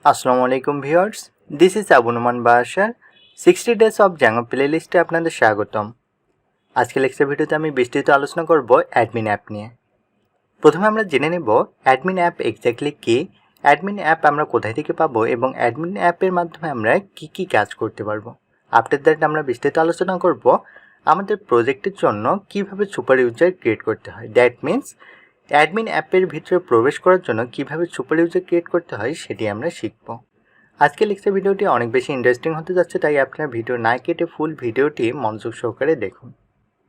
আসসালামু আলাইকুম viewers, this is Noman Basar 60 days of Django প্লেলিস্টে আপনাদের স্বাগতম। আজকে লেকচার ভিডিওতে আমি বিস্তারিত আলোচনা করব অ্যাডমিন অ্যাপ নিয়ে। প্রথমে আমরা জেনে নেব অ্যাডমিন অ্যাপ এক্স্যাক্টলি কি, অ্যাডমিন অ্যাপ আমরা কোথায় থেকে পাবো এবং অ্যাডমিন অ্যাপের মাধ্যমে আমরা কি কাজ করতে পারবো। আফটার দ্যাট আমরা বিস্তারিত আলোচনা করব আমাদের প্রজেক্টের জন্য কিভাবে সুপার ইউজার ক্রিয়েট করতে হয়। দ্যাট মিনস অ্যাডমিন অ্যাপের ভিতরে প্রবেশ করার জন্য কিভাবে সুপার ইউজার ক্রিয়েট করতে হয় সেটি আমরা শিখব। আজকে লেকচার ভিডিওটি অনেক বেশি ইন্টারেস্টিং হতে যাচ্ছে, তাই আপনারা ভিডিও না কেটে ফুল ভিডিওটি মনোযোগ সহকারে দেখুন।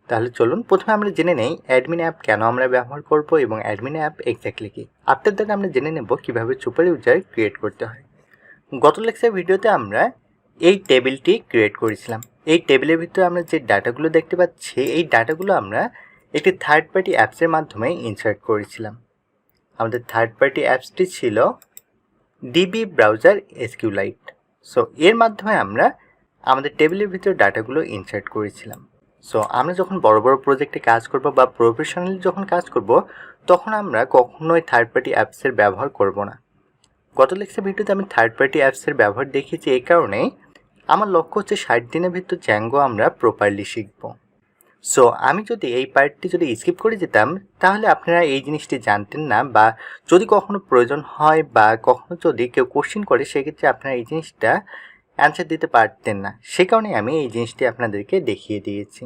তাহলে চলুন প্রথমে আমরা জেনে নেই অ্যাডমিন অ্যাপ কেন আমরা ব্যবহার করব এবং অ্যাডমিন অ্যাপ এক্স্যাক্টলি কি। আফটার দ্যাট আমরা জেনে নেব কিভাবে সুপার ইউজার ক্রিয়েট করতে হয়। গত লেকচার ভিডিওতে আমরা এই টেবিলটি ক্রিয়েট করেছিলাম। এই টেবিলের ভিতরে আমরা যে ডাটাগুলো দেখতে পাচ্ছি, এই ডাটাগুলো আমরা একটি থার্ড পার্টি অ্যাপসের মাধ্যমে ইনসার্ট করেছিলাম। আমাদের থার্ড পার্টি অ্যাপসটি ছিল ডিবি ব্রাউজার এসকিউলাইট। সো এর মাধ্যমে আমরা আমাদের টেবিলের ভিতরে ডাটাগুলো ইনসার্ট করেছিলাম। সো আমরা যখন বড় বড় প্রজেক্টে কাজ করব বা প্রফেশনালি যখন কাজ করব, তখন আমরা কখনোই থার্ড পার্টি অ্যাপসের ব্যবহার করব না। গত লেকচার ভিডিওতে আমি থার্ড পার্টি অ্যাপসের ব্যবহার দেখিয়েছি, এই কারণেই আমার লক্ষ্য হচ্ছে 60 দিনের ভিতর জ্যাঙ্গো আমরা প্রপারলি শিখব। সো আমি যদি এই পার্টটি স্কিপ করে যেতাম, তাহলে আপনারা এই জিনিসটি জানতেন না, বা যদি কখনো প্রয়োজন হয় বা কখনো যদি কেউ কোশ্চেন করে, সেক্ষেত্রে আপনারা এই জিনিসটা অ্যান্সার দিতে পারতেন না। সে কারণে আমি এই জিনিসটি আপনাদেরকে দেখিয়ে দিয়েছি।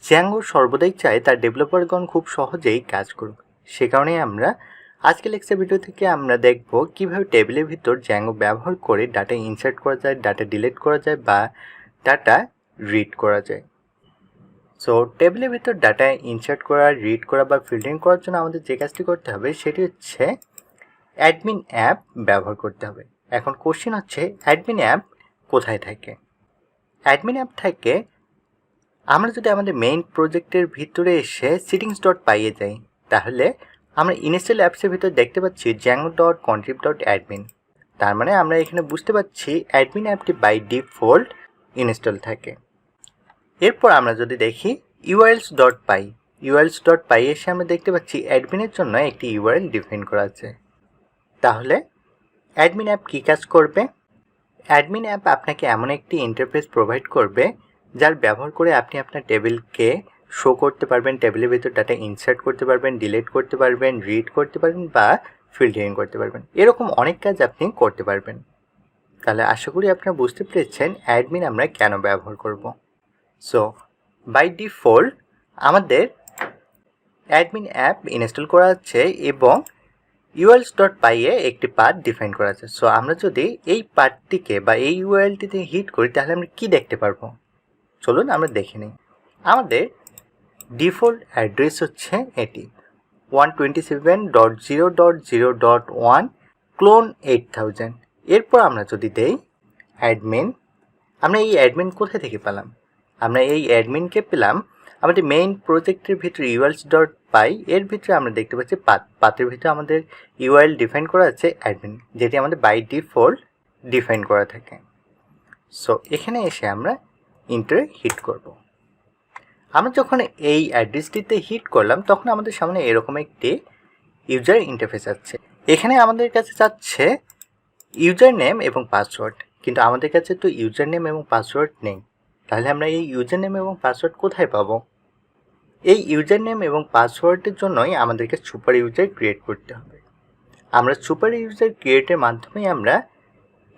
জ্যাঙ্গো সর্বদাই চায় তার ডেভেলপারগণ খুব সহজেই কাজ করুক। সে কারণেই আমরা আজকে লেকচার ভিডিও থেকে আমরা দেখব কিভাবে টেবিলের ভিতর জ্যাঙ্গো ব্যবহার করে ডাটা ইনসার্ট করা যায়, ডাটা ডিলিট করা যায় বা ডাটা রিড করা যায়। সো টেবিলের ভিতর ডাটা ইনসার্ট করা, রিড করা বা ফিল্টারিং করার জন্য আমাদের যে কাজটি করতে হবে সেটি হচ্ছে অ্যাডমিন অ্যাপ ব্যবহার করতে হবে। এখন কোশ্চেন হচ্ছে অ্যাডমিন অ্যাপ কোথায় থাকে। অ্যাডমিন অ্যাপ থাকে আমরা যদি আমাদের মেইন প্রজেক্টের ভিতরে এসে settings.py এ যাই, তাহলে আমরা ইনস্টল অ্যাপসের ভিতর দেখতে পাচ্ছি django.contrib.admin। তার মানে আমরা এখানে বুঝতে পারছি অ্যাডমিন অ্যাপটি বাই ডিফল্ট ইনস্টল থাকে। এরপর আমরা যদি দেখি urls.py এসে আমরা দেখতে পাচ্ছি অ্যাডমিনের জন্য একটি ইউআরএল ডিফাইন করা আছে। তাহলে অ্যাডমিন অ্যাপ কী কাজ করবে? অ্যাডমিন অ্যাপ আপনাকে এমন একটি ইন্টারফেস প্রোভাইড করবে যার ব্যবহার করে আপনি আপনার টেবিলকে শো করতে পারবেন, টেবিলের ভিতর ডাটা ইনসার্ট করতে পারবেন, ডিলিট করতে পারবেন, রিড করতে পারবেন বা ফিল্টারিং করতে পারবেন। এরকম অনেক কাজ আপনি করতে পারবেন। তাহলে আশা করি আপনারা বুঝতে পেরেছেন অ্যাডমিন আমরা কেন ব্যবহার করব। সো বাই ডিফল্ট আমাদের অ্যাডমিন অ্যাপ ইনস্টল করা আছে এবং urls.py এ একটি পাথ ডিফাইন করা আছে। সো আমরা যদি এই পাথটিকে বা এই ইউআরএলটিতে হিট করি, তাহলে আমরা কি দেখতে পারবো? চলুন আমরা দেখে নিই। আমাদের ডিফল্ট অ্যাড্রেস হচ্ছে এটি 127.0.0.1 ক্লোন 8000। এরপর আমরা যদি দেই অ্যাডমিন, আমরা এই অ্যাডমিন কোথা থেকে পেলাম? আমরা এই অ্যাডমিনকে পেলাম আমাদের মেইন প্রজেক্টের ভিতরে urls.py এর ভিতরে আমরা দেখতে পাচ্ছি পাথের ভিতরে আমাদের ইউআরএল ডিফাইন করা আছে অ্যাডমিন, যেটি আমাদের বাই ডিফল্ট ডিফাইন করা থাকে। সো এখানে এসে আমরা ইন্টারে হিট করব। আমরা যখন এই অ্যাড্রেসটিতে হিট করলাম, তখন আমাদের সামনে এরকম একটি ইউজার ইন্টারফেস আছে। এখানে আমাদের কাছে চাচ্ছে ইউজার নেম এবং পাসওয়ার্ড, কিন্তু আমাদের কাছে তো ইউজার নেম এবং পাসওয়ার্ড নেই। তাহলে আমরা এই ইউজার নেম এবং পাসওয়ার্ড কোথায় পাবো? এই ইউজার নেম এবং পাসওয়ার্ডের জন্যই আমাদেরকে সুপার ইউজার ক্রিয়েট করতে হবে। আমরা সুপার ইউজার ক্রিয়েটের মাধ্যমেই আমরা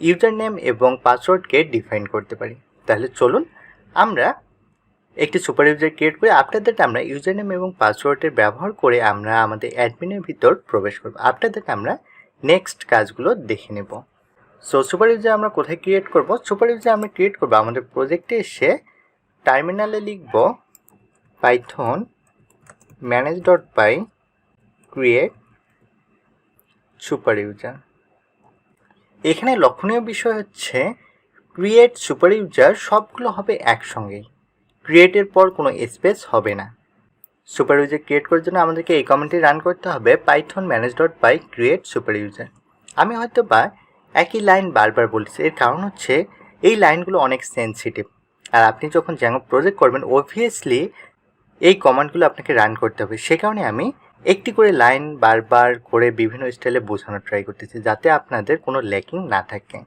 ইউজার নেম এবং পাসওয়ার্ডকে ডিফাইন করতে পারি। তাহলে চলুন আমরা একটি সুপার ইউজার ক্রিয়েট করি। আফটার দ্যাট আমরা ইউজার নেম এবং পাসওয়ার্ডের ব্যবহার করে আমরা আমাদের অ্যাডমিনের ভিতর প্রবেশ করব। আফটার দ্যাট আমরা নেক্সট কাজগুলো দেখে নেব। সো সুপার ইউজার আমরা কোথায় ক্রিয়েট করব? সুপার ইউজার আমরা ক্রিয়েট করব আমাদের প্রজেক্টে এসে টার্মিনালে লিখব Python manage.py create super user. এখানে লক্ষণীয় বিষয় হচ্ছে ক্রিয়েট সুপার ইউজার সবগুলো হবে একসঙ্গেই, ক্রিয়েটের পর কোনো স্পেস হবে না। সুপার ইউজার ক্রিয়েট করার জন্য আমাদেরকে এই কমেন্টটি রান করতে হবে Python manage.py create super user. আমি হয়তো বা একই লাইন বারবার বলছি, এর কারণ হচ্ছে এই লাইনগুলো অনেক সেন্সিটিভ, আর আপনি যখন জ্যাঙ্গো প্রজেক্ট করবেন অবভিয়াসলি এই কমান্ডগুলো আপনাকে রান করতে হবে। সে কারণে আমি একটি করে লাইন বারবার করে বিভিন্ন স্টাইলে বোঝানোর ট্রাই করতেছি যাতে আপনাদের কোনো ল্যাকিং না থাকে।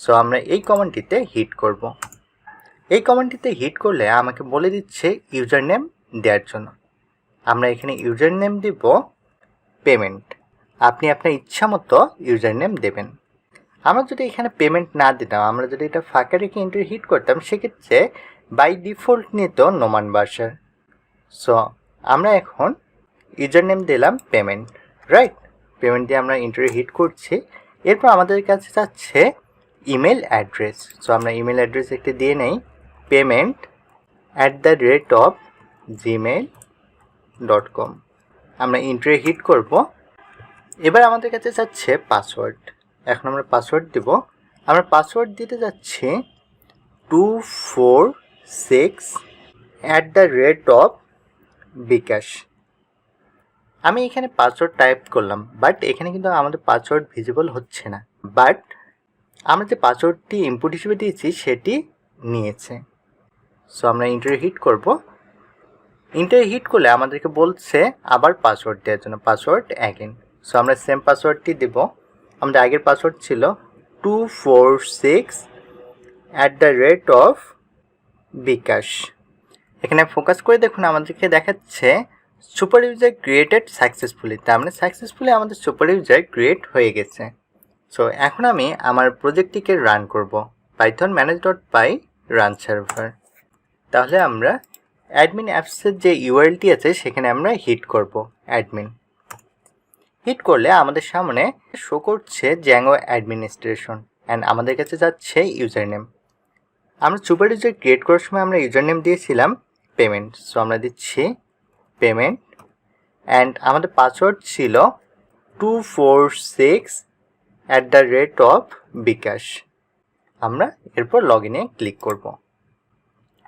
সো আমরা এই কমান্ডটিতে হিট করব। এই কমান্ডটিতে হিট করলে আমাকে বলে দিচ্ছে ইউজার নেম দেওয়ার জন্য। আমরা এখানে ইউজার নেম দিব পেমেন্ট। আপনি আপনার ইচ্ছা মতো ইউজার নেম দেবেন। আমরা যদি এখানে পেমেন্ট না দিতাম, আমরা যদি এটা ফাঁকা রেখে এন্ট্রি হিট করতাম, সেক্ষেত্রে বাই ডিফল্ট নিত নোমান বাসার। সো আমরা এখন ইউজার নেম দিলাম পেমেন্ট, রাইট? পেমেন্ট দিয়ে আমরা এন্ট্রি হিট করছি। এরপর আমাদের কাছে যাচ্ছে ইমেল অ্যাড্রেস। সো আমরা ইমেল অ্যাড্রেস একটি দিয়ে নেই, payment@gmail.com। আমরা এন্ট্রি হিট করব। এবার আমাদের কাছে যাচ্ছে পাসওয়ার্ড। এখন আমরা পাসওয়ার্ড দেব। আমরা পাসওয়ার্ড দিতে যাচ্ছি 246@বিকাশ। আমি এখানে পাসওয়ার্ড টাইপ করলাম, বাট এখানে কিন্তু আমাদের পাসওয়ার্ড ভিজিবল হচ্ছে না। বাট আমরা যে পাসওয়ার্ডটি ইনপুট হিসেবে দিয়েছি সেটি নিয়েছে। সো আমরা এন্টার হিট করব। এন্টার হিট করলে আমাদেরকে বলছে আবার পাসওয়ার্ড দেওয়ার জন্য, পাসওয়ার্ড অ্যাগেন। সো আমরা সেম পাসওয়ার্ডটি দেব। আমাদের আগের পাসওয়ার্ড ছিল 246@বিকাশ। এখানে ফোকাস করে দেখুন, আমাদেরকে দেখাচ্ছে সুপার ইউজার ক্রিয়েটেড সাকসেসফুলি। তার মানে সাকসেসফুলি আমাদের সুপার ইউজার ক্রিয়েট হয়ে গেছে। সো এখন আমি আমার প্রজেক্টটিকে রান করব, পাইথন manage.py রান সার্ভার। তাহলে আমরা অ্যাডমিন অ্যাপসের যে ইউআরএলটি আছে সেখানে আমরা হিট করব অ্যাডমিন। হিট করলে আমাদের সামনে শো করছে জ্যাঙ্গো অ্যাডমিনিস্ট্রেশন অ্যান্ড আমাদের কাছে যাচ্ছে ইউজার নেম। আমরা সুপার ইউজার ক্রিয়েট করার সময় আমরা ইউজার নেম দিয়েছিলাম পেমেন্ট। সো আমরা দিচ্ছি পেমেন্ট অ্যান্ড আমাদের পাসওয়ার্ড ছিল 246@বিকাশ। আমরা এরপর লগ ইনে ক্লিক করব।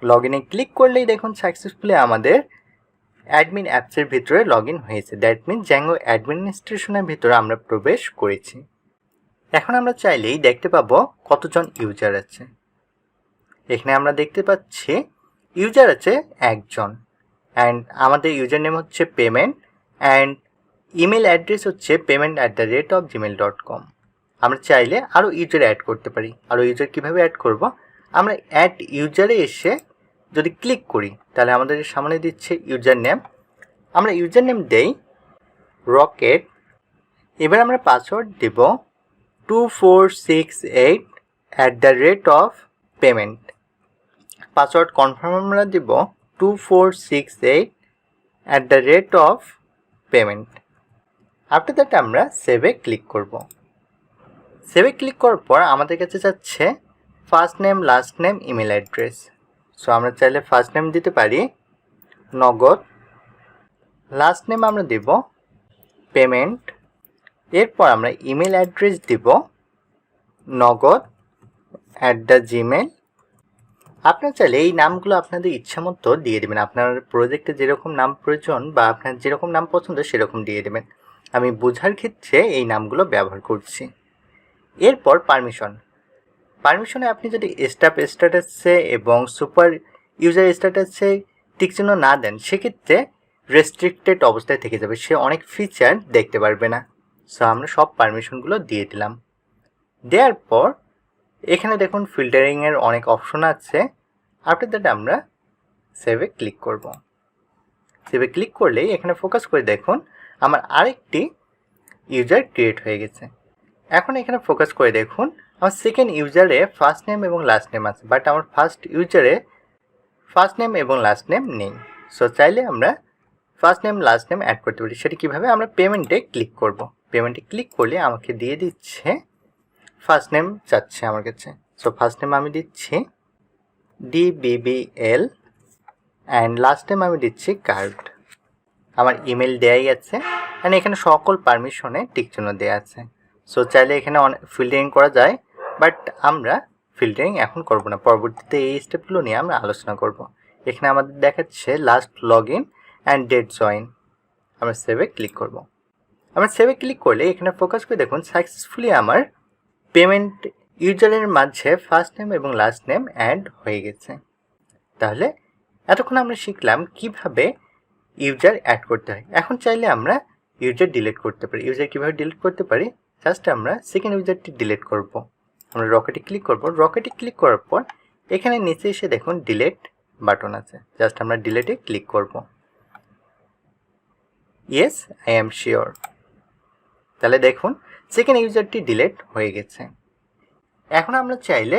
লগ ইনে ক্লিক করলেই দেখুন সাকসেসফুলি আমাদের অ্যাডমিন অ্যাপসের ভিতরে লগ ইন হয়েছে। দ্যাট মিন জ্যাঙ্গো অ্যাডমিনিস্ট্রেশনের ভিতরে আমরা প্রবেশ করেছি। এখন আমরা চাইলেই দেখতে পাবো কতজন ইউজার আছে। এখানে আমরা দেখতে পাচ্ছি ইউজার আছে একজন অ্যান্ড আমাদের ইউজার নেম হচ্ছে পেমেন্ট অ্যান্ড ইমেল অ্যাড্রেস হচ্ছে payment@gmail.com। আমরা চাইলে আরও ইউজার অ্যাড করতে পারি। আরও ইউজার কীভাবে অ্যাড করব? আমরা অ্যাড ইউজারে এসে যদি ক্লিক করি তাহলে আমাদের সামনে দিচ্ছে ইউজার নেম। আমরা ইউজার নেম দেই রকেট। এবার আমরা পাসওয়ার্ড দেব 2468@payment। পাসওয়ার্ড কনফার্ম আমরা দেব 2468@payment। আফটার দ্যাট আমরা সেভে ক্লিক করব। সেভে ক্লিক করার পর আমাদের কাছে যাচ্ছে first name, last name, email address. So আমরা চাইলে ফার্স্ট নেম দিতে পারি নগদ, লাস্ট নেম আমরা দেব পেমেন্ট। এরপর আমরা ইমেল অ্যাড্রেস দিব নগদ@gmail। আপনারা চাইলে এই নামগুলো আপনাদের ইচ্ছা মতো দিয়ে দেবেন। আপনার প্রজেক্টে যেরকম নাম প্রয়োজন বা আপনার যেরকম নাম পছন্দ সেরকম দিয়ে দেবেন। আমি বোঝার ক্ষেত্রে এই নামগুলো ব্যবহার করছি। এরপর পারমিশনে আপনি যদি স্টাফ স্ট্যাটাসে এবং সুপার ইউজার স্ট্যাটাসে টিকচিহ্ন না দেন সেক্ষেত্রে রেস্ট্রিক্টেড অবস্থায় থেকে যাবে, সে অনেক ফিচার দেখতে পারবে না। সো আমরা সব পারমিশনগুলো দিয়ে দিলাম। দেওয়ার পর এখানে দেখুন ফিল্টারিংয়ের অনেক অপশন আছে। আফটার দ্যাট আমরা সেভে ক্লিক করব। সেভে ক্লিক করলেই এখানে ফোকাস করে দেখুন আমার আরেকটি ইউজার ক্রিয়েট হয়ে গেছে। এখন এখানে ফোকাস করে দেখুন আমার সেকেন্ড ইউজারে ফার্স্ট নেম এবং লাস্ট নেম আছে, বাট আমার ফার্স্ট ইউজারে ফার্স্ট নেম এবং লাস্ট নেম নেই। সো চাইলে আমরা first name last name add করতে পারি। সেটা কীভাবে? আমরা পেমেন্টে ক্লিক করব। পেমেন্টে ক্লিক করলে আমাকে দিয়ে দিচ্ছে ফার্স্ট নেম চাচ্ছে আমার কাছে। সো ফার্স্ট নেম আমি দিচ্ছি DBBL অ্যান্ড লাস্ট নেম আমি দিচ্ছি কার্ড। আমার ইমেল দেয়াই আছে অ্যান্ড এখানে সকল পারমিশনে টিকচিহ্ন দেওয়া আছে। সো চাইলে এখানে অনেক ফিল্টারিং করা যায়, বাট আমরা ফিল্টারিং এখন করব না। পরবর্তীতে এই স্টেপগুলো নিয়ে আমরা আলোচনা করব। এখানে আমাদের দেখাচ্ছে last log in and date join. আমরা সেভে ক্লিক করব। আমরা সেভে ক্লিক করলে এখানে ফোকাস করে দেখুন সাকসেসফুলি আমার পেমেন্ট ইউজারের মাঝে ফার্স্ট নেম এবং লাস্ট নেম অ্যাড হয়ে গেছে। তাহলে এতক্ষণ আমরা শিখলাম কিভাবে ইউজার অ্যাড করতে হয়। এখন চাইলে আমরা ইউজার ডিলিট করতে পারি। ইউজার কীভাবে ডিলিট করতে পারি? জাস্ট আমরা সেকেন্ড ইউজারটি ডিলিট করব। আমরা রকেটে ক্লিক করব। রকেটে ক্লিক করার পর এখানে নিচে এসে দেখুন ডিলিট বাটন আছে, জাস্ট আমরা ডিলিটে ক্লিক করব। Yes, I am sure. তাহলে দেখুন সেকেন্ড ইউজারটি ডিলিট হয়ে গেছে। এখন আমরা চাইলে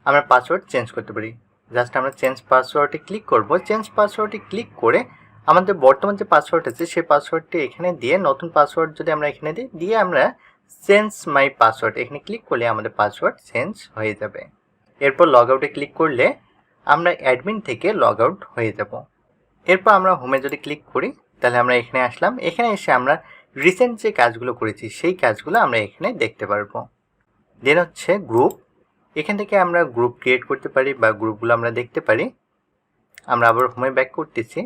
আমরা পাসওয়ার্ড চেঞ্জ করতে পারি। জাস্ট আমরা চেঞ্জ পাসওয়ার্ডে ক্লিক করব। চেঞ্জ পাসওয়ার্ডে ক্লিক করে আমাদের বর্তমান যে পাসওয়ার্ড আছে সেই পাসওয়ার্ডটি এখানে দিয়ে নতুন পাসওয়ার্ড যদি আমরা এখানে দিয়ে আমরা চেঞ্জ মাই পাসওয়ার্ড এখানে ক্লিক করলে আমাদের পাসওয়ার্ড চেঞ্জ হয়ে যাবে। এরপর লগ আউটে ক্লিক করলে আমরা অ্যাডমিন থেকে লগ আউট হয়ে যাব। এরপর আমরা হোমে যদি ক্লিক করি তাহলে আমরা এখানে আসলাম। এখানে এসে আমরা রিসেন্ট যে কাজগুলো করেছি সেই কাজগুলো আমরা এখানে দেখতে পারবো। দেন হচ্ছে গ্রুপ, এখান থেকে আমরা গ্রুপ ক্রিয়েট করতে পারি বা গ্রুপগুলো আমরা দেখতে পারি। আমরা আবার হোমে ব্যাক করতেছি।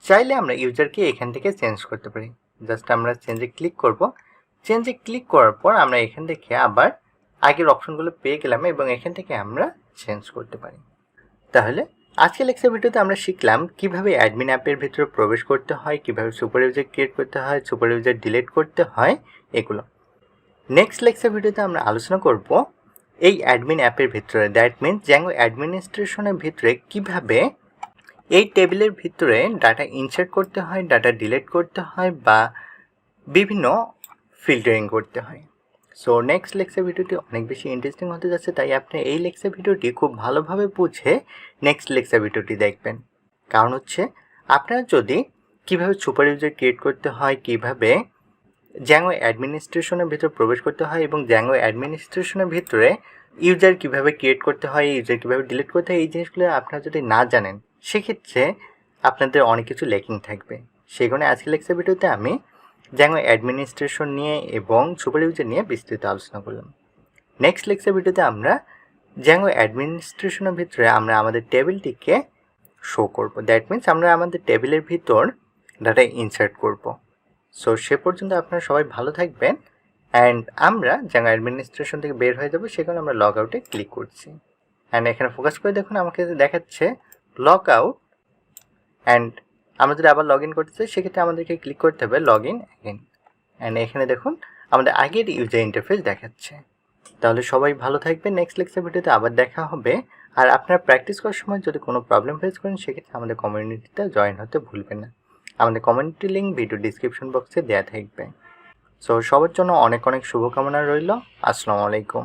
চাইলে আমরা ইউজারকে এখান থেকে চেঞ্জ করতে পারি। জাস্ট আমরা চেঞ্জে ক্লিক করব। চেঞ্জে ক্লিক করার পর আমরা এখান থেকে আবার আগের অপশনগুলো পেয়ে গেলাম এবং এখান থেকে আমরা চেঞ্জ করতে পারি। তাহলে আজকে লেকচার ভিডিওতে আমরা শিখলাম কিভাবে অ্যাডমিন অ্যাপের ভিতরে প্রবেশ করতে হয়, কিভাবে সুপার ইউজার ক্রিয়েট করতে হয়, সুপার ইউজার ডিলিট করতে হয়, এগুলো। নেক্সট লেকচার ভিডিওতে আমরা আলোচনা করব এই অ্যাডমিন অ্যাপের ভিতরে, দ্যাট মিনস জ্যাঙ্গো অ্যাডমিনিস্ট্রেশনের ভিতরে কিভাবে এই টেবিলের ভিতরে ডাটা ইনসার্ট করতে হয়, ডাটা ডিলিট করতে হয় বা বিভিন্ন ফিল্টারিং করতে হয়। সো নেক্সট লেকচার ভিডিওটি অনেক বেশি ইন্টারেস্টিং হতে যাচ্ছে, তাই আপনি এই লেকচার ভিডিওটি খুব ভালোভাবে বুঝে নেক্সট লেকচার ভিডিওটি দেখবেন। কারণ হচ্ছে আপনারা যদি কিভাবে সুপার ইউজার ক্রিয়েট করতে হয়, কিভাবে জ্যাঙ্গো অ্যাডমিনিস্ট্রেশনের ভিতরে প্রবেশ করতে হয় এবং জ্যাঙ্গো অ্যাডমিনিস্ট্রেশনের ভিতরে ইউজার কিভাবে ক্রিয়েট করতে হয়, ইউজার কিভাবে ডিলিট করতে হয়, এই জিনিসগুলো আপনারা যদি না জানেন সেক্ষেত্রে আপনাদের অনেক কিছু ল্যাকিং থাকবে। সেই কারণে আজকের লেকচার ভিডিওতে আমি জ্যাঙ্গো অ্যাডমিনিস্ট্রেশন নিয়ে এবং সুপার ইউজার নিয়ে বিস্তৃত আলোচনা করলাম। নেক্সট লেকচার ভিডিওতে আমরা জ্যাঙ্গো অ্যাডমিনিস্ট্রেশনের ভিতরে আমরা আমাদের টেবিলটিকে শো করব, দ্যাট মিনস আমরা আমাদের টেবিলের ভিতর ডাটা ইনসার্ট করব। সো সে পর্যন্ত আপনারা সবাই ভালো থাকবেন অ্যান্ড আমরা জ্যাঙ্গো অ্যাডমিনিস্ট্রেশন থেকে বের হয়ে যাবো, সেখানে আমরা লগ আউটে ক্লিক করছি। অ্যান্ড এখানে ফোকাস করে দেখুন আমাকে দেখাচ্ছে লগ আউট, অ্যান্ড আমরা যদি আবার লগ ইন করতে চাই সেক্ষেত্রে আমাদেরকে ক্লিক করতে হবে লগ ইন অ্যাগেন। অ্যান্ড এখানে দেখুন আমাদের আগের ইউজার ইন্টারফেস দেখাচ্ছে। তাহলে সবাই ভালো থাকবেন, নেক্সট লেকচার ভিডিওতে আবার দেখা হবে। আর আপনারা প্র্যাকটিস করার সময় যদি কোনো প্রবলেম ফেস করেন সেক্ষেত্রে আমাদের কমিউনিটিতে জয়েন হতে ভুলবেন না। আমাদের কমিউনিটি লিঙ্ক ভিডিও ডিসক্রিপশন বক্সে দেওয়া থাকবে। সো সবার জন্য অনেক অনেক শুভকামনা রইল। আসসালামু আলাইকুম।